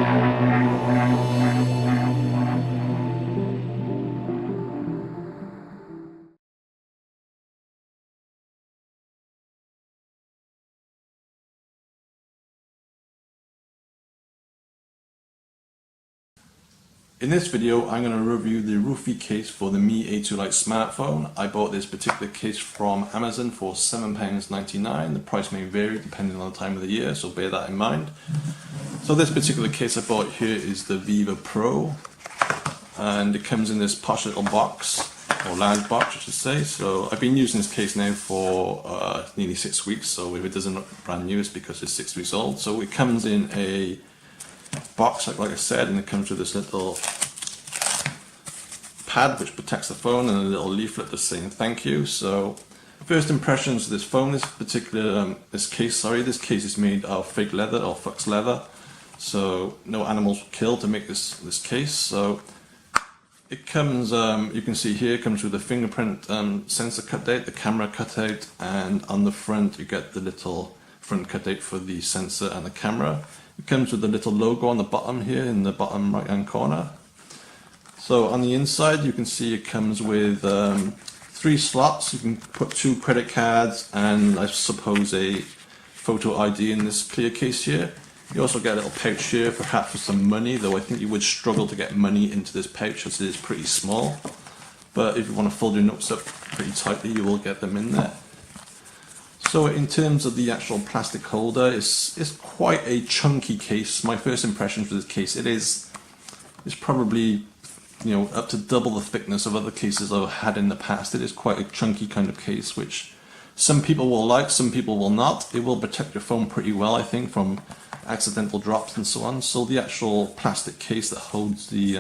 In this video, I'm going to review the RIFFUE case for the Mi A2 Lite smartphone. I bought this particular case from Amazon for £7.99. The price may vary depending on the time of the year, so bear that in mind. So this particular case I bought here is the Viva Pro, and it comes in this posh little box, or large box I should say. So I've been using this case now for nearly 6 weeks, so if it doesn't look brand new it's because it's 6 weeks old. So it comes in a box like I said, and it comes with this little pad which protects the phone and a little leaflet just saying thank you. So first impressions of this phone, this case is made of fake leather or flux leather, so no animals were killed to make this case. So it comes, you can see here, it comes with the fingerprint sensor cutout, the camera cutout, and on the front you get the little front cutout for the sensor and the camera. It comes with a little logo on the bottom here in the bottom right hand corner. So on the inside you can see it comes with 3 slots. You can put 2 credit cards and I suppose a photo ID in this clear case here. You also get a little pouch here perhaps for some money, though I think you would struggle to get money into this pouch as it is pretty small. But if you want to fold your notes up pretty tightly you will get them in there. So in terms of the actual plastic holder, it's quite a chunky case. My first impressions with this case, it's probably, you know, up to double the thickness of other cases I've had in the past. It is quite a chunky kind of case, which some people will like, some people will not. It will protect your phone pretty well, I think, from accidental drops and so on. So the actual plastic case that holds the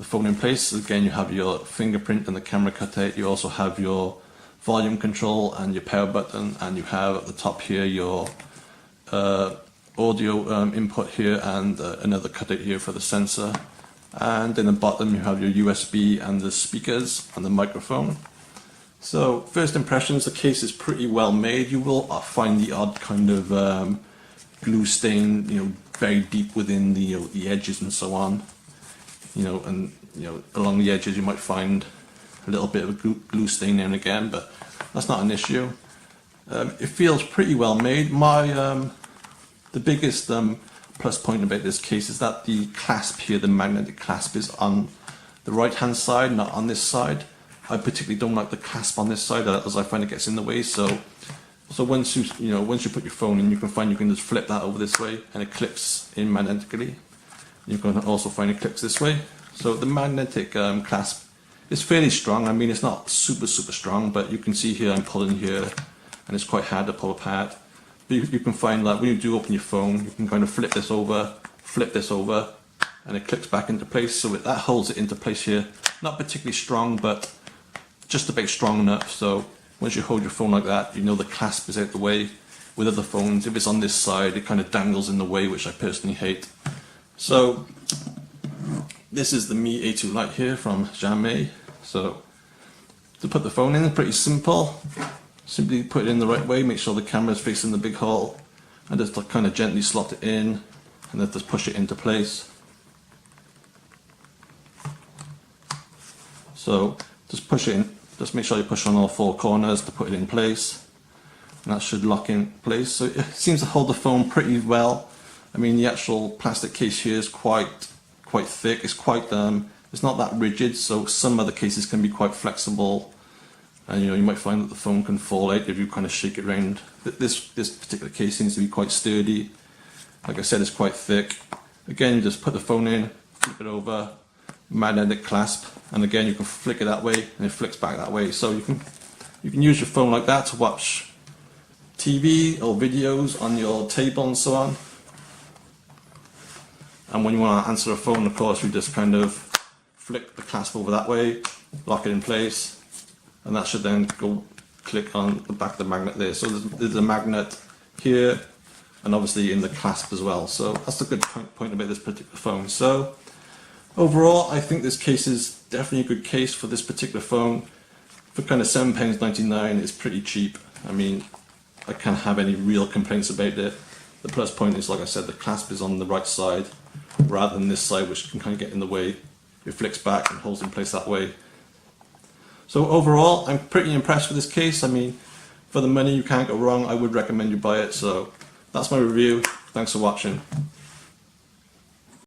phone in place, again you have your fingerprint and the camera cutout. You also have your volume control and your power button, and you have at the top here your audio input here and another cutout here for the sensor, and in the bottom you have your USB and the speakers and the microphone. So first impressions, the case is pretty well made. You will find the odd kind of glue stain, you know, very deep within the edges and so on, and along the edges you might find a little bit of a glue stain now and again, but that's not an issue. It feels pretty well made. The biggest plus point about this case is that the clasp here, the magnetic clasp, is on the right hand side, not on this side. I particularly don't like the clasp on this side as I find it gets in the way. So once you put your phone in, you can just flip that over this way and it clips in magnetically. You can also find it clips this way. So the magnetic clasp, it's fairly strong. I mean, it's not super strong, but you can see here I'm pulling here and it's quite hard to pull apart. But you can find that when you do open your phone, you can kind of flip this over, and it clicks back into place. So that holds it into place here. Not particularly strong, but just about strong enough. So once you hold your phone like that, you know the clasp is out the way. With other phones, if it's on this side, it kind of dangles in the way, which I personally hate. So this is the Mi A2 Lite here from Xiaomi. So to put the phone in, it's pretty simple. Simply put it in the right way, make sure the camera is facing the big hole, and just kind of gently slot it in, and then just push it into place. So just push it in, just make sure you push on all 4 corners to put it in place, and that should lock in place. So it seems to hold the phone pretty well. I mean, the actual plastic case here is quite thick. It's it's not that rigid, so some other cases can be quite flexible, and you might find that the phone can fall out if you kind of shake it around. This particular case seems to be quite sturdy. Like I said, it's quite thick. Again, you just put the phone in, flip it over, magnetic clasp, and again you can flick it that way and it flicks back that way. So you can use your phone like that to watch TV or videos on your table and so on. And when you want to answer a phone, of course, you just kind of flick the clasp over that way, lock it in place, and that should then go click on the back of the magnet there. So there's a magnet here, and obviously in the clasp as well. So that's the good point about this particular phone. So overall, I think this case is definitely a good case for this particular phone. For kind of £7.99, it's pretty cheap. I mean, I can't have any real complaints about it. The plus point is, like I said, the clasp is on the right side rather than this side, which can kind of get in the way. It flicks back and holds in place that way. So overall, I'm pretty impressed with this case. I mean, for the money, you can't go wrong. I would recommend you buy it. So that's my review. Thanks for watching.